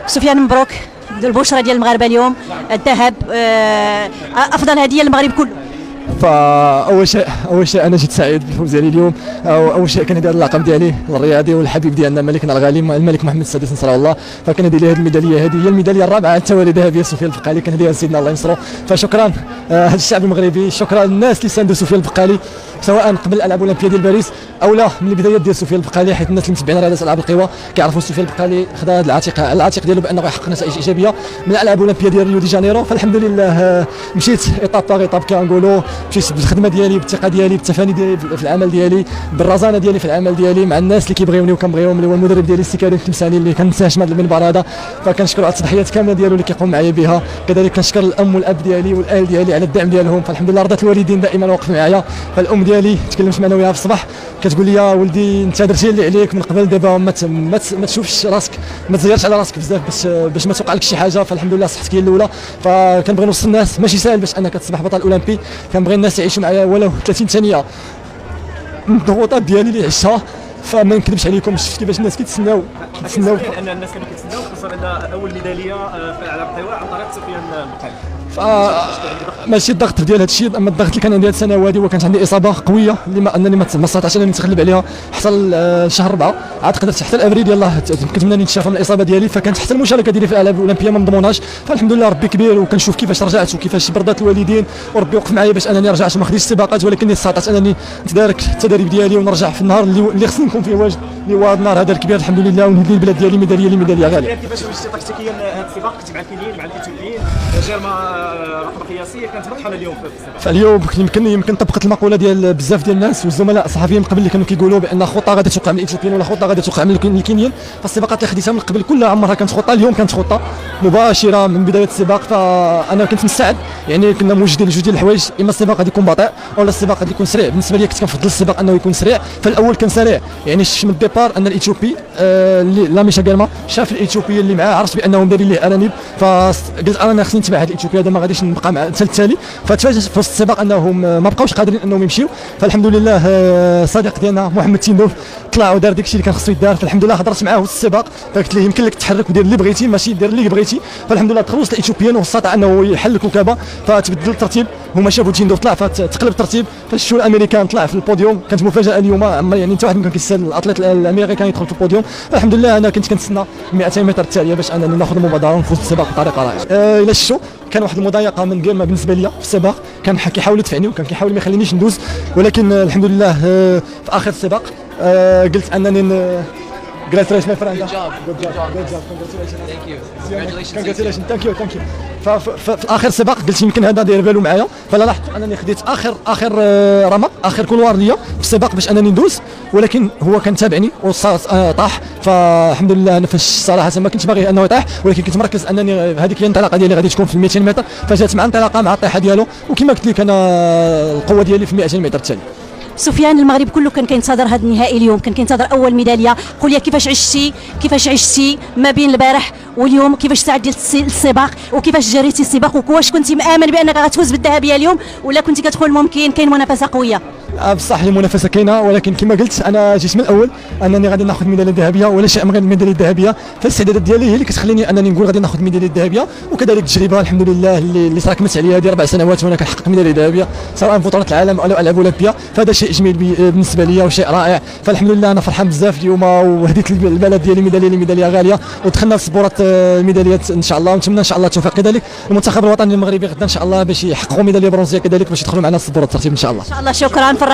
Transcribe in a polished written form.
سفيان مبروك البشرى ديال المغاربه اليوم، الذهب، افضل هديه للمغرب كله. فاول شيء انا جيت سعيد بالفوز ديالي اليوم. اول شيء كندير اللقب ديالي للرياضي والحبيب ديالنا ملكنا الغالي الملك محمد السادس نصره الله، فكندير ليه هذه الميداليه. هذه هي الميداليه الرابعه على التوالي ذهبيه سفيان البقالي، كنديرها لسيدنا الله ينصرو. فشكرا هذا الشعب المغربي، شكرا للناس اللي ساندوا سفيان البقالي سواء قبل الالعاب الاولمبيه ديال باريس او لا من البدايات ديال سفيان البقالي، حيت الناس اللي متبعين رياضه العاب القوى كيعرفوا سفيان البقالي خدا هذا العتيق ديالو بانه يحقق نتائج ايجابيه من الالعاب الاولمبيه ديال ريو دي جانيرو. فالحمد لله مشيت ايطاب باغ ايطاب كنقولوا، مشيت بالخدمه ديالي بالثقه ديالي بالتفاني ديالي في العمل ديالي بالرزانه ديالي في العمل ديالي مع الناس اللي كيبغيوني وكنبغيهم، اللي هو المدرب ديالي السي كريم التمساني اللي كنساهش من المنبر هذا، فكنشكر على التضحيات كامله ديالو اللي كيقوم معايا بها. كذلك كنشكر الام والاب ديالي والاهل ديالي على الدعم ديالهم، فالحمد لله رضات الوالدين دائما واقف معايا. فالام ديالي تكلمت معنا وياها في الصباح كتقول لي ولدي انت درتي اللي عليك من قبل، دابا ما تشوفش راسك، ما تزيرش على راسك بزاف باش ما توقع لك شي حاجه. فالحمد لله صحتك هي الاولى. فكنبغي نوصل الناس ماشي سهل باش انك تصبح بطل اولمبي، كنبغي الناس يعيشوا معايا ولو 30 ثانيه من الضغوطات ديالي اللي عشتها. فما نكذبش عليكم، شفت كيفاش الناس كيتسناو ان الناس كانوا كيتسناو، خصوصا ان اول ميداليه في العاب القوى عن طريق سفيان البقالي. ماشي الضغط ديال هذا الشيء، اما الضغط اللي كان عندي هذه السنه هذه، وكانت عندي اصابه قويه اللي ما انني ما استطعتش انني نتغلب عليها حتى شهر 4، عاد قدرت حتى الافريل يلاه كنتمنى نتشافى من الاصابه ديالي، فكانت حتى المشاركه ديالي في الالعاب الاولمبيه ما مضموناش. فالحمد لله ربي كبير، وكنشوف كيفاش رجعت وكيفاش برضات الوالدين، وربي وقف معايا باش انني رجعت. ما خديتش السباقات ولكن استطعت انني نتدارك التدريب ديالي ونرجع في النهار اللي خصني نكون فيه واجد، اللي هو النهار هذا الكبير الحمد لله، ونهدي البلاد ديالي ميداليه غاليه. كيفاش مشيتي تكتيكيا هذا السباق؟ كنت مع الكينيين مع الاثيوبيين غير ما رقم قياسيه، كانت مرحله اليوم في السباق. فاليوم يمكن طبقت المقوله ديال بزاف ديال الناس والزملاء الصحفيين من قبل اللي كانوا كيقولوا بان خطه غادي توقع من الاثيوبيين ولا خطه غادي توقع من الكينيين. فالسباقات اللي خديتها من قبل كلها عمرها كانت خطه، اليوم كانت خطه مباشره من بدايه السباق. فانا كنت مستعد، يعني كنا موجدين لجوج ديال الحوايج، اما السباق غادي يكون بطيء ولا السباق غادي يكون سريع. بالنسبه لي كنت كنفضل السباق انه يكون سريع، فالاول كان سريع، يعني شفت من الديبار ان الاثيوبي اللي لاميشا كالما شاف الاثيوبي اللي معاه، عرفت بانهم دايرين ليه ارانب، فقلت انا خصني نتبع هذا الاثيوبي هذا، ما غاديش نبقى مع التالي. فتفاجئت في وسط السباق انهم ما بقاوش قادرين انهم يمشيو. فالحمد لله صديق ديالنا محمد تيندوف طلع ودار داكشي اللي كان خصو يدار. فالحمد لله هضرت معاه وسط السباق، فقلت له يمكن لك تحرك ودير اللي بغيتي، ماشي دير اللي بغيتي. فالحمد لله تخلص الاثيوبيين واستطاع انه يحل الكوكبه، فتبدل الترتيب. هما شافوا تيندوف طلع فتقلب الترتيب، فشفتوا الامريكان طلع في البوديوم. كانت مفاجاه اليوم، يعني انت واحد ما كان كيستاهل الاتليت الامريكي يدخل في البوديوم. فالحمد لله انا كنت كنتسنى 200 متر التاليه باش انني ناخذ المبادره ونفوز بالسباق بطريقه رائعه. الى شفتوا كان واحد المضايقه من جيرما بالنسبه لي في السباق، كان كيحاول يدفعني وكان كيحاول ما يخلينيش ندوز، ولكن الحمد لله في اخر السباق قلت انني Congratulations, my friend. Good job. Good job. Congratulations. Thank you. Congratulations. Thank you. ففي اخر سباق قلت يمكن هذا داير بالو معايا، فلا لاحظت انني خديت اخر رمق، اخر كولوار ليا في السباق باش انني ندوز، ولكن هو كان تابعني وطاح. فالحمد لله انا فاش صراحه ما كنتش باغي انه يطيح، ولكن كنت مركز انني هذيك هي الانطلاقه ديالي غادي تكون في 200 متر، فجات مع انطلاقه مع الطيحه ديالو. وكما قلت لك انا القوه ديالي في 200 متر التالي. سفيان المغرب كله كان كينتظر هذا النهائي اليوم، كان كينتظر اول ميداليه. قول لي كيفاش عشتي ما بين البارح واليوم، كيفاش ساعد ديال السباق، وكيفاش جريتي السباق، وواش كنتي مآمن بانك غتفوز بالذهبيه اليوم، ولا كنتي كتقول ممكن كاين منافسه قويه؟ بصح المنافسه كاينه، ولكن كما قلت انا جيت من الاول انني غادي ناخذ الميداليه الذهبيه ولا شيء من غير الميداليه الذهبيه. فالاستعدادات ديالي هي اللي كتخليني انني نقول غادي ناخذ الميداليه الذهبيه، وكذلك التجربه الحمد لله اللي تراكمت عليا هذه 4 سنوات وانا كنحقق ميداليه ذهبيه سواء في بطولات العالم او العاب اولمبيه. فهذا شيء جميل بالنسبه لي وشيء رائع. فالحمد لله انا فرحان بزاف اليوم، وهديت البلد ديالي ميداليه غاليه، ودخلنا في سبورة الميداليات ان شاء الله، ونتمنى ان شاء الله التوفيق. كذلك المنتخب الوطني المغربي غدا ان شاء الله باش يحققوا ميداليه برونزيه، كذلك باش يدخلوا معنا في سبورة الترتيب ان شاء الله. ان شاء الله. شكرا.